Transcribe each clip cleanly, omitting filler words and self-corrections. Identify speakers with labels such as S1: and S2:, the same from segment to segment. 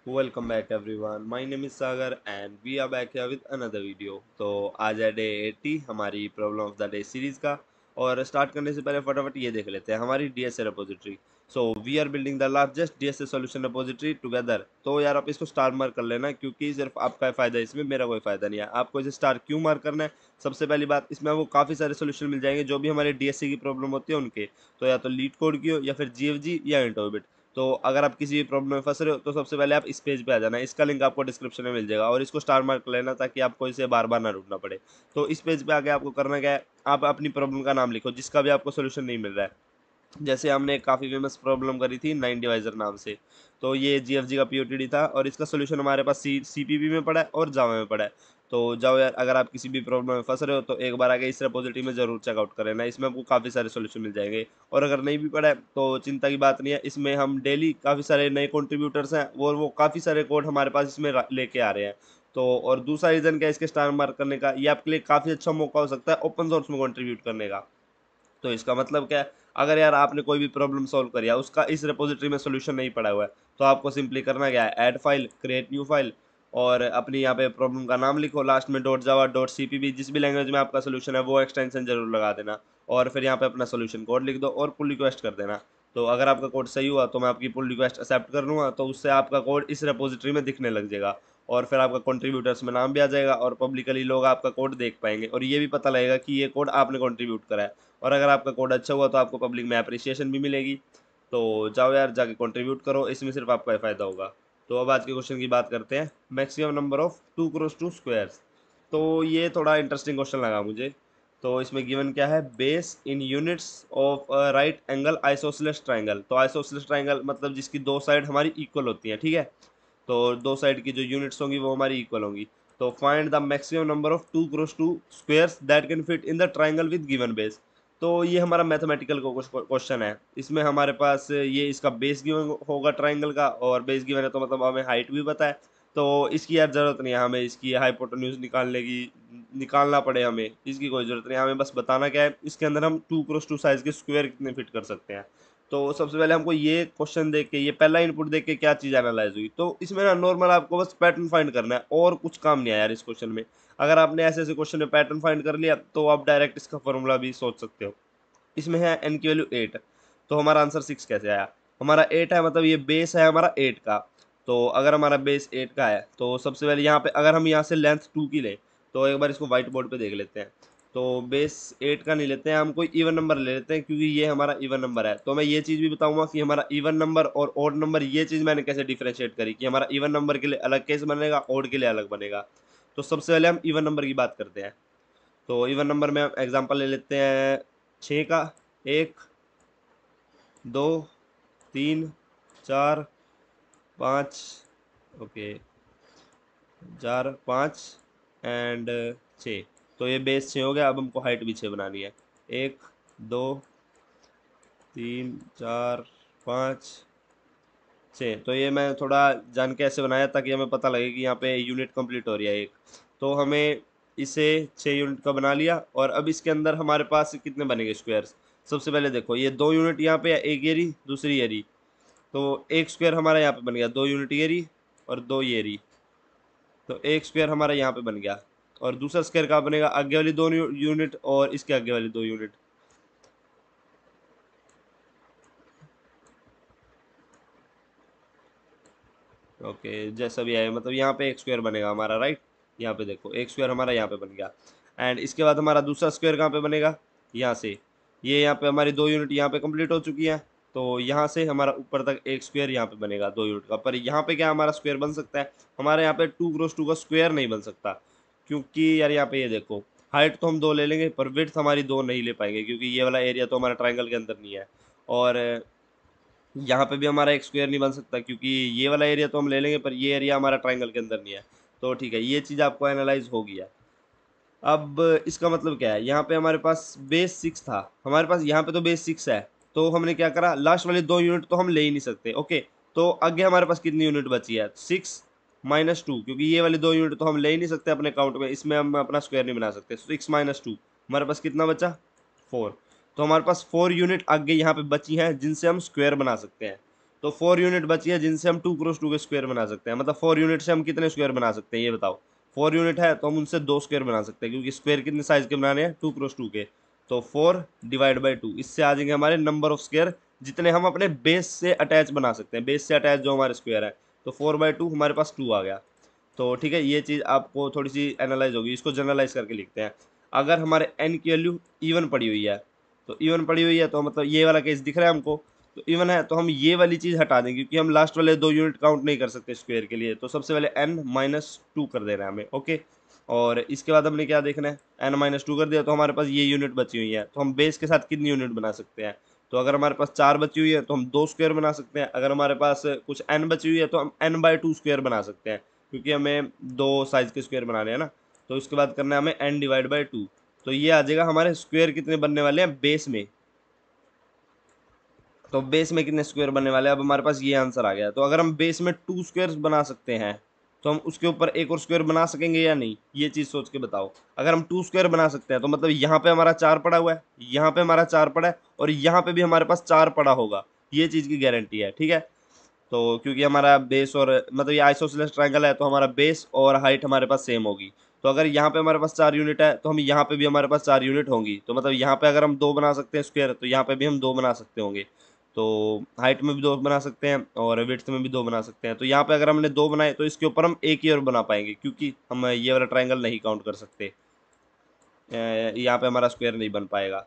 S1: Welcome back everyone. My name is Sagar and we are back here with another video. तो आज है day 80 हमारी problem of the day series का। और start करने से पहले फटाफट ये देख लेते हैं हमारी DSA repository. So we are building the largest DSA solution repository together. तो यार आप इसको स्टार मार्क कर लेना क्योंकि सिर्फ आपका फ़ायदा है इसमें, मेरा कोई फ़ायदा नहीं है। आपको इसे स्टार क्यों मार्क करना है? सबसे पहली बात, इसमें आपको काफ़ी सारे सोल्यूशन मिल जाएंगे जो भी हमारे डीएसए की प्रॉब्लम होती है उनके। तो या तो लीड कोड की हो या फिर जीएफजी या इंटरबिट। तो अगर आप किसी भी प्रॉब्लम में फंस रहे हो तो सबसे पहले आप इस पेज पे आ जाना। इसका लिंक आपको डिस्क्रिप्शन में मिल जाएगा और इसको स्टार मार्क लेना ताकि आपको इसे बार बार ना ढूंढना पड़े। तो इस पेज पे आके आपको करना क्या है, आप अपनी प्रॉब्लम का नाम लिखो जिसका भी आपको सोल्यूशन नहीं मिल रहा है। जैसे हमने एक काफ़ी फेमस प्रॉब्लम करी थी 9 डिवाइजर नाम से। तो ये जीएफजी का पीओटीडी था और इसका सोल्यूशन हमारे पास सीपीपी में पड़ा है और जावा में पड़ा है। तो जाओ यार, अगर आप किसी भी प्रॉब्लम में फंस रहे हो तो एक बार आगे इस रेपोजिटरी में ज़रूर चेकआउट करें ना, इसमें आपको काफ़ी सारे सोल्यूशन मिल जाएंगे। और अगर नहीं भी पड़ा है तो चिंता की बात नहीं है, इसमें हम डेली काफ़ी सारे नए कंट्रीब्यूटर्स हैं वो काफ़ी सारे कोड हमारे पास इसमें लेके आ रहे हैं। तो और दूसरा रीज़न क्या है इसके स्टार मार्क करने का, ये आपके लिए काफ़ी अच्छा मौका हो सकता है ओपन सोर्स में कंट्रीब्यूट करने का। तो इसका मतलब क्या है, अगर यार आपने कोई भी प्रॉब्लम सॉल्व करी है उसका इस रिपोजिटरी में सोल्यूशन नहीं पड़ा हुआ है तो आपको सिंपली करना क्या है, add file, create new file और अपनी यहाँ पे प्रॉब्लम का नाम लिखो, लास्ट में डॉट जावा डॉट सीपीबी, जिस भी लैंग्वेज में आपका सोल्यूशन है वो एक्सटेंशन जरूर लगा देना। और फिर यहाँ पे अपना सोल्यूशन कोड लिख दो और पुल रिक्वेस्ट कर देना। तो अगर आपका कोड सही हुआ तो मैं आपकी पुल रिक्वेस्ट एक्सेप्ट कर लूँगा, तो उससे आपका कोड इस रिपोजिटरी में दिखने लग जाएगा। और फिर आपका कंट्रीब्यूटर्स में नाम भी आ जाएगा और पब्लिकली लोग आपका कोड देख पाएंगे और ये भी पता लगेगा कि ये कोड आपने कंट्रीब्यूट करा है। और अगर आपका कोड अच्छा हुआ तो आपको पब्लिक में अप्रिसिएशन भी मिलेगी। तो जाओ यार जाके कंट्रीब्यूट करो, इसमें सिर्फ आपका ही फायदा होगा। तो अब आज के क्वेश्चन की बात करते हैं, maximum number of 2 cross 2 squares. तो ये थोड़ा इंटरेस्टिंग क्वेश्चन लगा मुझे। तो इसमें गिवन क्या है, base in units of right angle isosceles triangle. तो आइसोसेलेस ट्राइंगल मतलब जिसकी दो साइड हमारी इक्वल होती हैं, ठीक है। तो दो साइड की जो यूनिट्स होंगी वो हमारी इक्वल होंगी। तो find the maximum number of 2 cross 2 squares that can fit in the triangle with given base. तो ये हमारा मैथमेटिकल क्वेश्चन है। इसमें हमारे पास ये इसका बेस गिवन होगा ट्राइंगल का, और बेस गिवन है तो मतलब हमें हाइट भी पता है। तो इसकी यार ज़रूरत नहीं है हमें इसकी हाइपोटेन्यूज निकालने की, निकालना पड़े हमें इसकी कोई ज़रूरत नहीं है। हमें बस बताना क्या है इसके अंदर हम 2 क्रॉस 2 साइज़ के स्क्वायर कितने फिट कर सकते हैं। तो सबसे पहले हमको ये क्वेश्चन देख के, ये पहला इनपुट देख के क्या चीज़ एनालाइज हुई, तो इसमें ना नॉर्मल आपको बस पैटर्न फाइंड करना है और कुछ काम नहीं है यार इस क्वेश्चन में। अगर आपने ऐसे ऐसे क्वेश्चन में पैटर्न फाइंड कर लिया तो आप डायरेक्ट इसका फॉर्मूला भी सोच सकते हो। इसमें है एन की वैल्यू 8, तो हमारा आंसर 6 कैसे आया? हमारा 8 है, मतलब ये बेस है हमारा 8 का। तो अगर हमारा बेस 8 का है तो सबसे पहले यहाँ पे अगर हम यहाँ से लेंथ 2 की लें, तो एक बार इसको व्हाइट बोर्ड पे देख लेते हैं। तो बेस 8 का नहीं लेते हैं, हम कोई इवन नंबर ले लेते हैं क्योंकि ये हमारा इवन नंबर है। तो मैं ये चीज़ भी बताऊंगा कि हमारा इवन नंबर और ऑड नंबर, ये चीज़ मैंने कैसे डिफ्रेंशिएट करी कि हमारा इवन नंबर के लिए अलग केस बनेगा, ऑड के लिए अलग बनेगा। तो सबसे पहले हम इवन नंबर की बात करते हैं। तो इवन नंबर में हम एग्जांपल ले लेते हैं 6 का। 1, 2, 3, 4, 5, ओके, 4, 5 एंड 6। तो ये बेस 6 हो गया, अब हमको हाइट भी 6 बनानी है। 1, 2, 3, 4, 5, 6। तो ये मैं थोड़ा जान के ऐसे बनाया ताकि हमें पता लगे कि यहाँ पे यूनिट कंप्लीट हो रही है एक। तो हमें इसे 6 यूनिट का बना लिया और अब इसके अंदर हमारे पास कितने बनेंगे स्क्वायर्स। सबसे पहले देखो ये 2 यूनिट यहाँ पे है, एक ये रही दूसरी ये रही। तो एक स्क्वायर हमारा यहाँ पे बन गया, 2 यूनिट ये रही और 2 ये रही। तो एक स्क्वायर हमारा यहाँ पे बन गया। और दूसरा स्क्वायर कहाँ बनेगा, आगे वाली 2 यूनिट और इसके आगे वाली 2 यूनिट। ओके, जैसा भी आए मतलब यहाँ पे एक स्क्वायर बनेगा हमारा, राइट। यहाँ पे देखो एक स्क्वायर हमारा यहाँ पे बन गया। एंड इसके बाद हमारा दूसरा स्क्वायर कहाँ पे बनेगा, यहाँ से। ये यहाँ पे हमारी 2 यूनिट यहाँ पे कंप्लीट हो चुकी हैं। तो यहाँ से हमारा ऊपर तक एक स्क्वायर यहाँ पे बनेगा 2 यूनिट का। पर यहाँ पे क्या हमारा स्क्वायर बन सकता है, हमारे यहाँ पे 2 क्रॉस 2 का स्क्वायर नहीं बन सकता। क्योंकि यार यहाँ पे ये देखो, हाइट तो हम 2 ले लेंगे पर विड्थ हमारी 2 नहीं ले पाएंगे क्योंकि ये वाला एरिया तो हमारा ट्राइंगल के अंदर नहीं है। और यहाँ पे भी हमारा एक स्क्वायर नहीं बन सकता क्योंकि ये वाला एरिया तो हम ले लेंगे पर ये एरिया हमारा ट्राइंगल के अंदर नहीं है। तो ठीक है, ये चीज़ आपको एनालाइज हो गया। अब इसका मतलब क्या है, यहाँ पे हमारे पास बेस 6 था, हमारे पास यहाँ पे तो बेस 6 है। तो हमने क्या करा, लास्ट वाले 2 यूनिट तो हम ले ही नहीं सकते, ओके। तो आगे हमारे पास कितनी यूनिट बची है, 6 - 2, क्योंकि ये वाले 2 यूनिट तो हम ले ही नहीं सकते अपने अकाउंट में, इसमें हम अपना स्क्वायर नहीं बना सकते। 6 - 2 हमारे पास कितना बचा, 4। तो हमारे पास 4 यूनिट आगे यहाँ पे बची हैं जिनसे हम स्क्वायर बना सकते हैं। तो 4 यूनिट बची है जिनसे हम 2 क्रॉस 2 के स्क्वायर बना सकते हैं। मतलब 4 यूनिट से हम कितने स्क्वायर बना सकते हैं ये बताओ। 4 यूनिट है तो हम उनसे 2 स्क्वायर बना सकते हैं, क्योंकि स्क्वायर कितने साइज के बनाने हैं, 2 क्रॉस 2 के। तो 4 डिवाइड बाई 2, इससे आ जाएंगे हमारे नंबर ऑफ स्क्वायर जितने हम अपने बेस से अटैच बना सकते हैं। बेस से अटैच जो हमारे स्क्वायर है, तो 4/2 हमारे पास 2 आ गया। तो ठीक है, ये चीज़ आपको थोड़ी सी एनालाइज होगी। इसको जनरलाइज करके लिखते हैं। अगर हमारे एन की वैल्यू इवन पड़ी हुई है, तो इवन पड़ी हुई है तो मतलब ये वाला केस दिख रहा है हमको, तो इवन है तो हम ये वाली चीज़ हटा देंगे, क्योंकि हम लास्ट वाले 2 यूनिट काउंट नहीं कर सकते स्क्वायर के लिए। तो सबसे पहले n-2 कर देना है हमें, ओके। और इसके बाद हमने क्या देखना है, n-2 कर दिया तो हमारे पास ये यूनिट बची हुई है। तो हम बेस के साथ कितनी यूनिट बना सकते हैं, तो अगर हमारे पास 4 बची हुई है तो हम 2 स्क्वायर बना सकते हैं। अगर हमारे पास कुछ n बची हुई है तो हम n/2 स्क्वायर बना सकते हैं, क्योंकि हमें 2 साइज के स्क्वायर बनाने हैं ना। तो इसके बाद करना है हमें n/2। तो ये आ जाएगा हमारे स्क्वायर कितने बनने वाले हैं बेस में। तो बेस में कितने स्क्वायर बनने वाले हैं, अब हमारे पास ये आंसर आ गया। तो अगर हम बेस में 2 स्क्वायर बना सकते हैं, तो हम उसके ऊपर एक और स्क्वायर बना सकेंगे या नहीं, ये चीज़ सोच के बताओ। अगर हम 2 स्क्वायर बना सकते हैं तो मतलब यहाँ पे हमारा 4 पड़ा हुआ है, यहाँ पे हमारा 4 पड़ा है, और यहाँ पे भी हमारे पास 4 पड़ा होगा। ये चीज़ की गारंटी है, ठीक है। तो क्योंकि हमारा बेस और मतलब ये आइसोसेलेस ट्रायंगल है, तो हमारा बेस और हाइट हमारे पास सेम होगी। तो अगर यहाँ पे हमारे पास 4 यूनिट है, तो हम यहाँ पे भी हमारे पास 4 यूनिट होंगी। तो मतलब यहाँ पे अगर हम 2 बना सकते हैं स्क्वायर, तो यहाँ पे भी हम 2 बना सकते होंगे। तो हाइट में भी 2 बना सकते हैं और विड्थ में भी 2 बना सकते हैं। तो यहाँ पे अगर हमने 2 बनाए तो इसके ऊपर हम एक ही और बना पाएंगे, क्योंकि हम ये वाला ट्रायंगल नहीं काउंट कर सकते। यहाँ पे हमारा स्क्वायर नहीं बन पाएगा।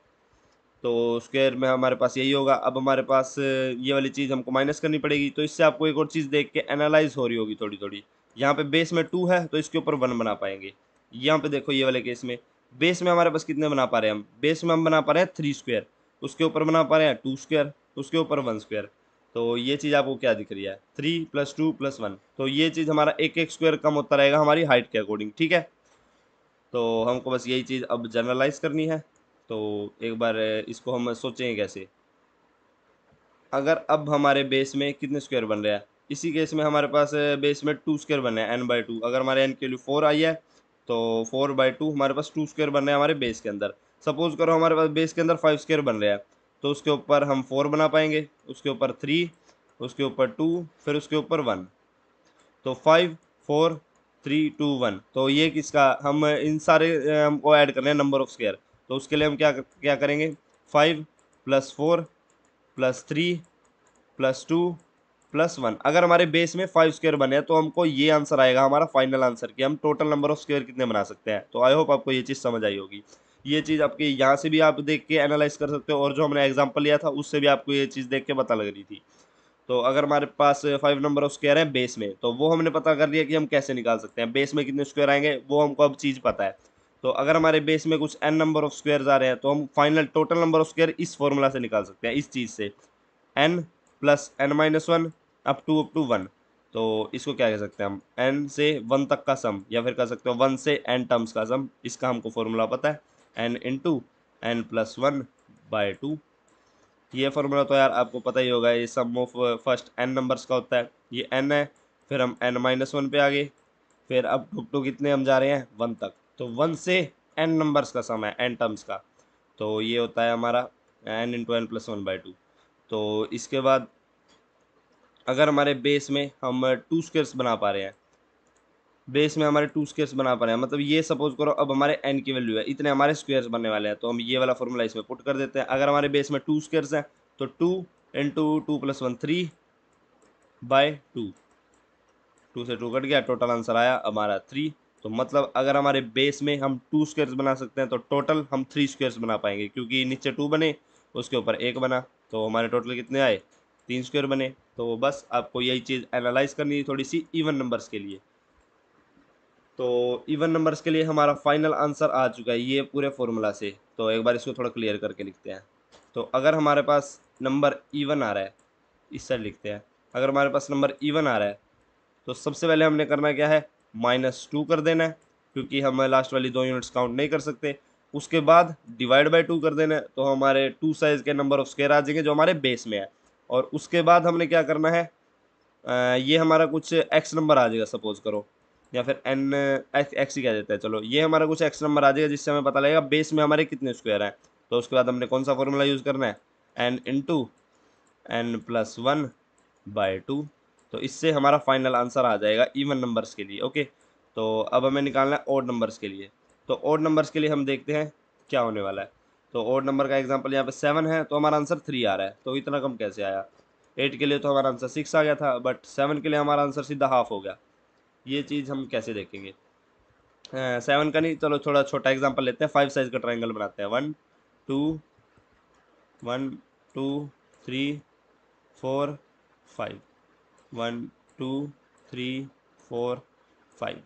S1: तो स्क्वायर में हमारे पास यही होगा। अब हमारे पास ये वाली चीज़ हमको माइनस करनी पड़ेगी। तो इससे आपको एक और चीज़ देख के एनालाइज हो रही होगी थोड़ी थोड़ी। यहाँ पे बेस में 2 है तो इसके ऊपर 1 बना पाएंगे। यहाँ पे देखो ये वाले केस में बेस में हमारे पास कितने बना पा रहे हैं हम, बेस में हम बना पा रहे हैं 3 स्क्वायर, उसके ऊपर बना पा रहे हैं 2 स्क्वायर, उसके ऊपर 1 स्क्वायर। तो ये चीज़ आपको क्या दिख रही है, 3 + 2 + 1। तो ये चीज़ हमारा एक एक स्क्वायर कम होता रहेगा हमारी हाइट के अकॉर्डिंग, ठीक है। तो हमको बस यही चीज़ अब जनरलाइज करनी है। तो एक बार इसको हम सोचेंगे कैसे। अगर अब हमारे बेस में कितने स्क्वायर बन रहे हैं, इसी केस में हमारे पास बेस में 2 स्क्वायर बने हैं n/2। अगर हमारे n की वैल्यू 4 आई है, तो 4/2 हमारे पास 2 स्क्वायर बन रहे हैं हमारे बेस के अंदर। सपोज करो हमारे पास बेस के अंदर 5 स्क्वायर बन रहे हैं, तो उसके ऊपर हम 4 बना पाएंगे, उसके ऊपर 3, उसके ऊपर 2, फिर उसके ऊपर 1। तो 5, 4, 3, 2, 1। तो ये किसका, हम इन सारे हमको ऐड करने हैं नंबर ऑफ स्क्वायर। तो उसके लिए हम क्या क्या करेंगे, 5 + 4 + 3 + 2 + 1। अगर हमारे बेस में 5 स्क्वायर बने हैं तो हमको ये आंसर आएगा हमारा फाइनल आंसर, कि हम टोटल नंबर ऑफ स्क्वायर कितने बना सकते हैं। तो आई होप आपको ये चीज़ समझ आई होगी। ये चीज़ आपके यहाँ से भी आप देख के एनालाइज कर सकते हो, और जो हमने एग्जांपल लिया था उससे भी आपको ये चीज़ देख के पता लग रही थी। तो अगर हमारे पास 5 नंबर ऑफ स्क्वायर है बेस में, तो वो हमने पता कर लिया कि हम कैसे निकाल सकते हैं बेस में कितने स्क्वायर आएंगे, वो हमको अब चीज़ पता है। तो अगर हमारे बेस में कुछ n नंबर ऑफ स्क्वायर आ रहे हैं, तो हम final total number of square इस फॉर्मूला से निकाल सकते हैं, इस चीज़ से n + n-1 अप टू 1। तो इसको क्या कह सकते हैं हम, n से 1 तक का सम, या फिर कह सकते हो 1 से n टर्म्स का सम। इसका हमको फॉर्मूला पता है, n × n+1/2। ये फॉर्मूला तो यार आपको पता ही होगा, ये सम ऑफ फर्स्ट n नंबर्स का होता है। ये n है, फिर हम n-1 पे आ गए, फिर अब टू कितने हम जा रहे हैं, 1 तक। तो 1 से n नंबर्स का सम है, n टर्म्स का। तो ये होता है हमारा n × n+1/2। तो इसके बाद अगर हमारे बेस में हम 2 स्क्वायर्स बना पा रहे हैं, बेस में हमारे 2 स्क्वायर्स बना पा रहे हैं, मतलब ये सपोज करो अब हमारे n की वैल्यू है, इतने हमारे स्क्वायर्स बनने वाले हैं। तो हम ये वाला फॉर्मूला इसमें पुट कर देते हैं। अगर हमारे बेस में 2 स्क्वायर्स हैं, तो 2 × 2 + 1 3/2। 2 से 2 कट गया, टोटल आंसर आया हमारा 3। तो मतलब अगर हमारे बेस में हम 2 स्क्वायर्स बना सकते हैं, तो टोटल हम 3 स्क्वायर्स बना पाएंगे, क्योंकि नीचे 2 बने, उसके ऊपर 1 बना। तो हमारे टोटल कितने आए, 3 स्क्वायर बने। तो बस आपको यही चीज़ एनालाइज करनी है थोड़ी सी इवन नंबर्स के लिए। तो इवन नंबर्स के लिए हमारा फाइनल आंसर आ चुका है ये पूरे फॉर्मूला से। तो एक बार इसको थोड़ा क्लियर करके लिखते हैं। तो अगर हमारे पास नंबर इवन आ रहा है, इस साइड लिखते हैं। अगर हमारे पास नंबर इवन आ रहा है, तो सबसे पहले हमने करना क्या है, -2 कर देना है, क्योंकि हम लास्ट वाली 2 यूनिट्स काउंट नहीं कर सकते। उसके बाद डिवाइड बाय 2 कर देना है, तो हमारे 2 साइज के नंबर ऑफ स्क्वायर आ जाएंगे जो हमारे बेस में है। और उसके बाद हमने क्या करना है, ये हमारा कुछ एक्स नंबर आ जाएगा सपोज करो, या फिर एन एक्स ही कह देते हैं, चलो ये हमारा कुछ एक्स नंबर आ जाएगा, जिससे हमें पता लगेगा बेस में हमारे कितने स्क्वायर हैं। तो उसके बाद हमने कौन सा फॉर्मूला यूज़ करना है, n × n+1 बाय 2। तो इससे हमारा फाइनल आंसर आ जाएगा इवन नंबर्स के लिए। ओके, तो अब हमें निकालना है ऑड नंबर्स के लिए। तो ऑड नंबर्स के लिए हम देखते हैं क्या होने वाला है। तो ऑड नंबर का एग्जांपल यहाँ पे 7 है, तो हमारा आंसर 3 आ रहा है। तो इतना कम कैसे आया? 8 के लिए तो हमारा आंसर 6 आ गया था, बट 7 के लिए हमारा आंसर सीधा हाफ हो गया। ये चीज़ हम कैसे देखेंगे? 7 का नहीं, चलो थोड़ा छोटा एग्जांपल लेते हैं। 5 साइज का ट्राइंगल बनाते हैं। 1 2 1 2 3 4 5। 1 2 3 4 5।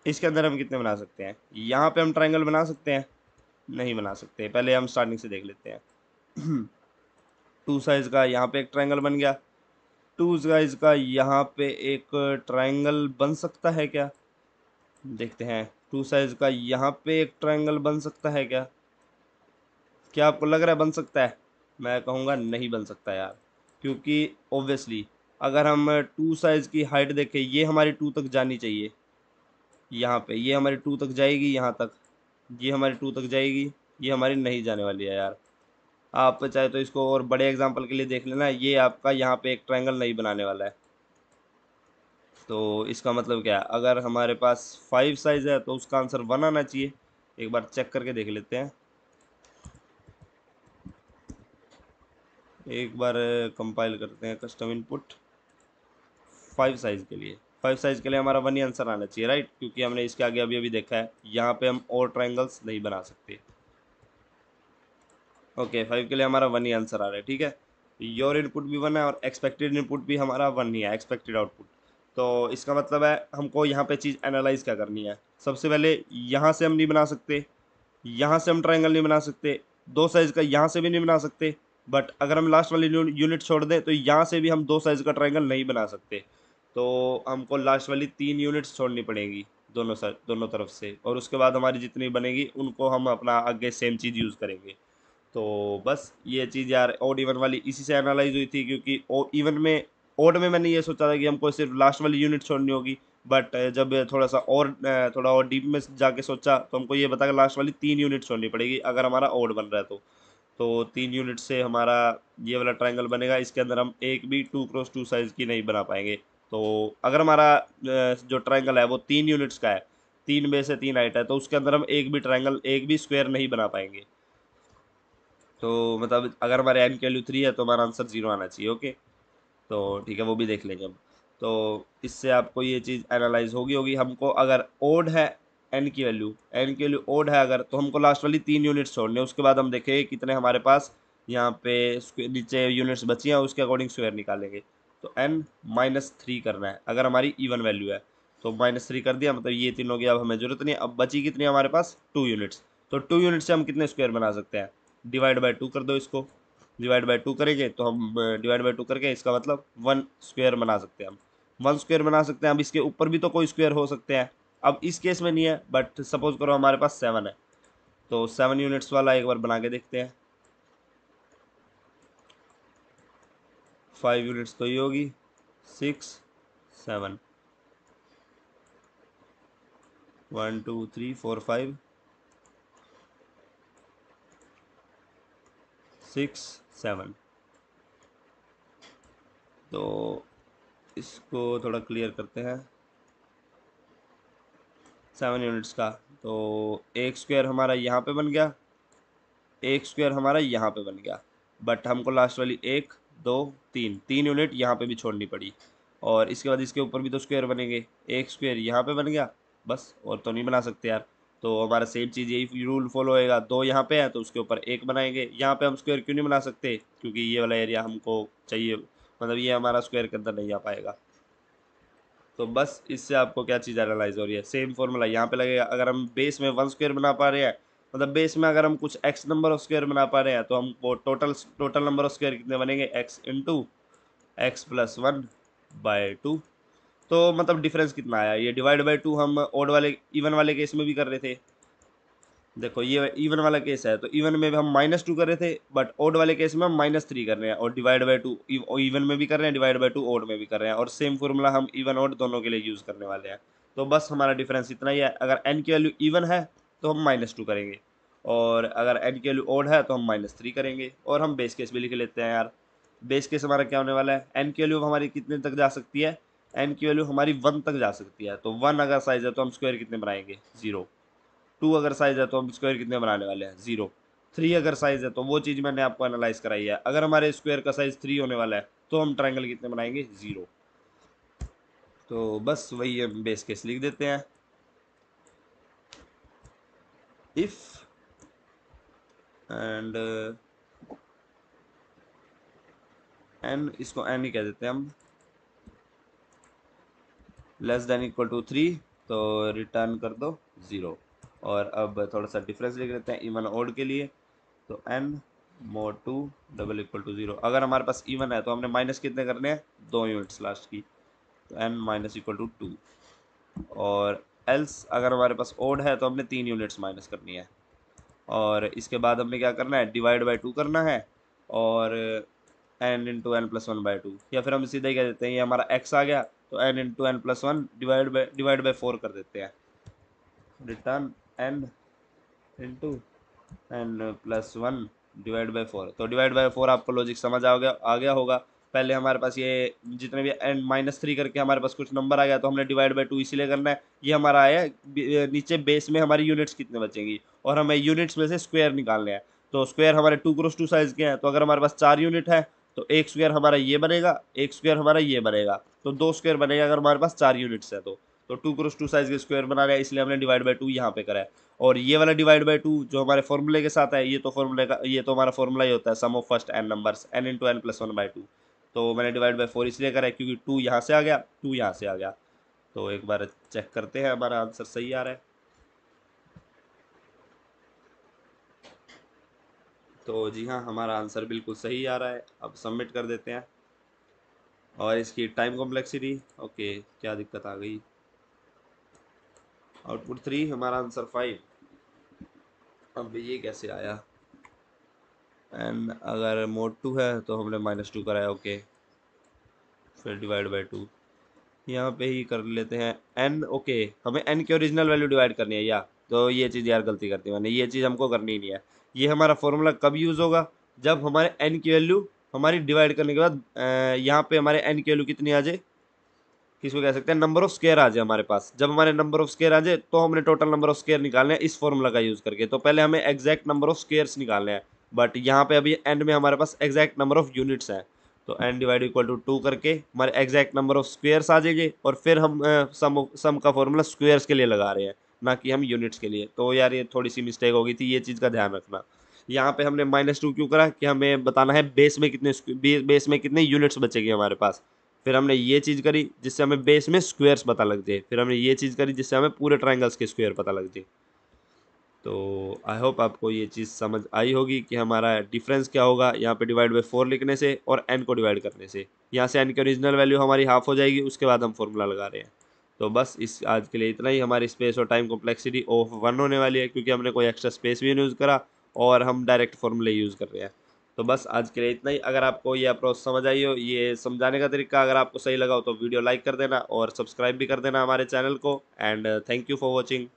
S1: इसके अंदर हम कितने बना सकते हैं? यहाँ पे हम ट्राइंगल बना सकते हैं? नहीं बना सकते। पहले हम स्टार्टिंग से देख लेते हैं। 2 साइज का यहाँ पे एक ट्राइंगल बन गया। 2 साइज का यहाँ पे एक ट्राइंगल बन सकता है क्या? देखते हैं। 2 साइज का यहाँ पे एक ट्राइंगल बन सकता है क्या? क्या आपको लग रहा है बन सकता है? मैं कहूँगा नहीं बन सकता यार, क्योंकि ऑब्वियसली अगर हम 2 साइज की हाइट देखें, ये हमारी 2 तक जानी चाहिए। यहाँ पे ये हमारी 2 तक जाएगी, यहाँ तक ये हमारी 2 तक जाएगी, ये हमारी नहीं जाने वाली है यार। आप चाहे तो इसको और बड़े एग्जांपल के लिए देख लेना, ये आपका यहाँ पे एक ट्रायंगल नहीं बनाने वाला है। तो इसका मतलब क्या है? अगर हमारे पास 5 साइज है तो उसका आंसर 1 आना चाहिए। एक बार चेक करके देख लेते हैं। एक बार कंपाइल करते हैं कस्टम इनपुट। 5 साइज के लिए 5 साइज के लिए हमारा 1 ही आंसर आना चाहिए, राइट? क्योंकि हमने इसके आगे अभी अभी देखा है यहाँ पे हम और ट्रायंगल्स नहीं बना सकते। ओके, 5 के लिए हमारा 1 ही आंसर आ रहा है, ठीक है। योर इनपुट भी 1 है और एक्सपेक्टेड इनपुट भी हमारा 1 ही है, एक्सपेक्टेड आउटपुट। तो इसका मतलब है हमको यहाँ पे चीज़ एनालाइज क्या करनी है। सबसे पहले यहाँ से हम नहीं बना सकते, यहाँ से हम ट्रायंगल नहीं बना सकते, 2 साइज का यहाँ से भी नहीं बना सकते। बट अगर हम लास्ट वाली यूनिट छोड़ दें तो यहाँ से भी हम 2 साइज का ट्रायंगल नहीं बना सकते। तो हमको लास्ट वाली 3 यूनिट्स छोड़नी पड़ेगी दोनों साइड, दोनों तरफ से, और उसके बाद हमारी जितनी बनेगी उनको हम अपना आगे सेम चीज़ यूज़ करेंगे। तो बस ये चीज़ यार ऑड इवन वाली इसी से एनालाइज हुई थी, क्योंकि ओ इवन में, ओड में मैंने ये सोचा था कि हमको सिर्फ लास्ट वाली यूनिट छोड़नी होगी। बट जब थोड़ा सा और थोड़ा और डीप में जाके सोचा तो हमको ये बता कि लास्ट वाली 3 यूनिट छोड़नी पड़ेगी अगर हमारा ओड बन रहा है। तो 3 यूनिट से हमारा ये वाला ट्रायंगल बनेगा। इसके अंदर हम एक भी 2x2 साइज की नहीं बना पाएंगे। तो अगर हमारा जो ट्रायंगल है वो 3 यूनिट्स का है, 3 में से 3 हाइट है, तो उसके अंदर हम एक भी ट्रायंगल, एक भी स्क्वायर नहीं बना पाएंगे। तो मतलब अगर हमारे एन की वैल्यू 3 है तो हमारा आंसर 0 आना चाहिए। ओके, तो ठीक है, वो भी देख लेंगे हम। तो इससे आपको ये चीज़ एनालाइज होगी हमको अगर ओड है, एन की वैल्यू ओड है अगर, तो हमको लास्ट वाली 3 यूनिट्स छोड़ने हैं। उसके बाद हम देखेंगे कितने हमारे पास यहाँ पे नीचे यूनिट्स बची हैं, उसके अकॉर्डिंग स्क्वायर निकालेंगे। तो n-3 करना है अगर हमारी इवन वैल्यू है। तो -3 कर दिया, मतलब ये तीनों की अब हमें जरूरत नहीं है। अब बची कितनी हमारे पास? 2 यूनिट्स। तो 2 यूनिट से हम कितने स्क्वायर बना सकते हैं? डिवाइड बाय 2 कर दो इसको। डिवाइड बाय 2 करेंगे तो हम डिवाइड बाय 2 करके इसका मतलब 1 स्क्वायर बना सकते हैं हम। 1 स्क्वायर बना सकते हैं। अब इसके ऊपर भी तो कोई स्क्वायर हो सकते हैं। अब इस केस में नहीं है, बट सपोज करो हमारे पास 7 है, तो 7 यूनिट्स वाला एक बार बना के देखते हैं। 5 यूनिट्स तो ये होगी, 6 7, 1 2 3 4 5 6 7। तो इसको थोड़ा क्लियर करते हैं। 7 यूनिट्स का, तो एक स्क्वायर हमारा यहाँ पे बन गया, एक स्क्वायर हमारा यहाँ पे बन गया। बट हमको लास्ट वाली 1 2 3 3 यूनिट यहाँ पे भी छोड़नी पड़ी। और इसके बाद इसके ऊपर भी तो स्क्वायर बनेंगे। एक स्क्वायर यहाँ पे बन गया, बस और तो नहीं बना सकते यार। तो हमारा सेम चीज़ यही रूल फॉलो होएगा। 2 यहाँ पे है तो उसके ऊपर 1 बनाएंगे। यहाँ पे हम स्क्वायर क्यों नहीं बना सकते? क्योंकि ये वाला एरिया हमको चाहिए, मतलब ये हमारा स्क्वायर के अंदर नहीं आ पाएगा। तो बस इससे आपको क्या चीज़ एनालाइज हो रही है? सेम फॉर्मूला यहाँ पे लगेगा। अगर हम बेस में 1 स्क्वायर बना पा रहे हैं, मतलब बेस में अगर हम कुछ x नंबर ऑफ स्क्वायर बना पा रहे हैं, तो हम वो टोटल नंबर ऑफ स्क्वायर कितने बनेंगे? x into X plus 1 by 2। तो मतलब डिफरेंस कितना आया? ये डिवाइड बाय 2 हम ओड वाले इवन वाले केस में भी कर रहे थे। देखो ये इवन वाला केस है तो इवन में भी हम -2 कर रहे थे, बट ओड वाले केस में हम -3 कर रहे हैं। और डिवाइड बाय 2 इवन में भी कर रहे हैं, डिवाइड बाय 2 ओड में भी कर रहे हैं। और सेम फॉर्मूला हम इवन ओड दोनों के लिए यूज़ करने वाले हैं। तो बस हमारा डिफरेंस इतना ही है। अगर एन की वैल्यू इवन है तो हम -2 करेंगे, और अगर एन की वैल्यू ओड है तो हम -3 करेंगे। और हम बेस केस भी लिख लेते हैं यार। बेस केस हमारा क्या होने वाला है, एन की वैल्यू हमारी कितने तक जा सकती है, एन की वैल्यू हमारी 1 तक जा सकती है। तो 1 अगर साइज है तो हम स्क्वायर कितने बनाएंगे, 0। 2 अगर साइज है तो हम स्क्वायर कितने बनाने वाले हैं, 0। 3 अगर साइज है तो वो चीज़ मैंने आपको एनालाइज कराई है, अगर हमारे स्क्वायर का साइज 3 होने वाला है तो हम ट्रायंगल कितने बनाएंगे, 0। तो बस वही हम बेस केस लिख देते हैं। इफ एंड एन, इसको एन ही कह देते हैं हम, लेस देन इक्वल टू 3, तो रिटर्न कर दो 0। और अब थोड़ा सा डिफरेंस लिख लेते हैं इवन ओड के लिए। तो N mod 2 double equal to 0। अगर हमारे पास इवन है तो हमने माइनस कितने करने हैं, 2 यूनिट्स लास्ट की, तो एन माइनस इक्वल टू 2। और एल्स अगर हमारे पास ओड है तो हमने 3 यूनिट्स माइनस करनी है। और इसके बाद हमने क्या करना है, डिवाइड बाई 2 करना है, और N into N plus one by 2, या फिर हम सीधा ही कह देते हैं ये हमारा एक्स आ गया तो N into N plus one divide by 4 कर देते हैं। Return N into N plus one divide by 4। तो डिवाइड बाई 4 आपको लॉजिक समझ आ गया होगा। पहले हमारे पास ये जितने भी एन -3 करके हमारे पास कुछ नंबर आ गया तो हमने डिवाइड बाई 2 इसीलिए करना है। ये हमारा आया नीचे बेस में हमारी यूनिट्स कितने बचेंगी, और हमें यूनिट्स में से स्क्वायर निकालने हैं। तो स्क्वायर हमारे 2x2 साइज के हैं, तो अगर हमारे पास 4 यूनिट है तो एक स्क्वायर हमारा ये बनेगा, एक स्क्वायर हमारा ये बनेगा, तो 2 स्क्वायर बनेगा अगर हमारे पास 4 यूनिट्स है तो 2x2 साइज के स्क्वायर बना रहे हैं, इसलिए हमने डिवाइड बाई 2 यहाँ पे करा है। और ये वाला डिवाइड बाई 2 जो हमारे फॉर्मूले के साथ है, ये तो हमारा फॉर्मूला ही होता है, sum of first N numbers N into N plus one by 2। तो मैंने डिवाइड बाई 4 इसलिए करा है क्योंकि 2 यहाँ से आ गया, 2 यहाँ से आ गया। तो एक बार चेक करते हैं हमारा आंसर सही आ रहा है। तो जी हाँ, हमारा आंसर बिल्कुल सही आ रहा है। अब सबमिट कर देते हैं। और इसकी टाइम कॉम्प्लेक्सिटी, ओके, क्या दिक्कत आ गई, आउटपुट 3, हमारा आंसर 5। अब ये कैसे आया, एन अगर मोड 2 है तो हमने -2 कराया, ओके, फिर डिवाइड बाई 2 यहाँ पे ही कर लेते हैं एन। ओके, हमें एन की ओरिजिनल वैल्यू डिवाइड करनी है, या तो ये चीज़ यार गलती करती है मैंने, ये चीज़ हमको करनी ही नहीं है। ये हमारा फॉर्मूला कब यूज़ होगा, जब हमारे एन की वैल्यू हमारी डिवाइड करने के बाद यहाँ पे हमारे एन की वैल्यू कितनी आ जाए, किसको कह सकते हैं, नंबर ऑफ स्क्वायर आ जाए हमारे पास। जब हमारे नंबर ऑफ स्क्वायर आ जाए तो हमने टोटल नंबर ऑफ स्क्वायर निकालने हैं इस फॉर्मूला का यूज़ करके। तो पहले हमें एग्जैक्ट नंबर ऑफ स्क्वायर्स निकालने हैं, बट यहाँ पे अभी एंड में हमारे पास एग्जैक्ट नंबर ऑफ यूनिट्स हैं। तो एन डिवाइड इक्वल टू 2 करके हमारे एग्जैक्ट नंबर ऑफ स्क्वायर्स आ जाएंगे, और फिर हम सम का फॉर्मूला स्क्वायर्स के लिए लगा रहे हैं, ना कि हम यूनिट्स के लिए। तो यार ये थोड़ी सी मिस्टेक हो गई थी, ये चीज़ का ध्यान रखना। यहाँ पे हमने -2 क्यों करा, कि हमें बताना है बेस में कितने यूनिट्स बचेंगे हमारे पास। फिर हमने ये चीज़ करी जिससे हमें बेस में स्क्वायर्स पता लग जाए, फिर हमने ये चीज़ करी जिससे हमें पूरे ट्रायंगल्स के स्क्वायर पता लग जाए। तो आई होप आपको ये चीज़ समझ आई होगी कि हमारा डिफरेंस क्या होगा यहाँ पे डिवाइड बाई 4 लिखने से और एन को डिवाइड करने से। यहाँ से एन की ओरिजिनल वैल्यू हमारी हाफ हो जाएगी, उसके बाद हम फॉर्मूला लगा रहे हैं। तो बस इस आज के लिए इतना ही। हमारी स्पेस और टाइम कॉम्प्लेक्सिटी ऑफ 1 होने वाली है, क्योंकि हमने कोई एक्स्ट्रा स्पेस भी नहीं यूज़ करा और हम डायरेक्ट फॉर्मूले यूज़ कर रहे हैं। तो बस आज के लिए इतना ही। अगर आपको ये अप्रोच समझ आई हो, ये समझाने का तरीका अगर आपको सही लगा हो, तो वीडियो लाइक कर देना और सब्सक्राइब भी कर देना हमारे चैनल को। And thank you for watching.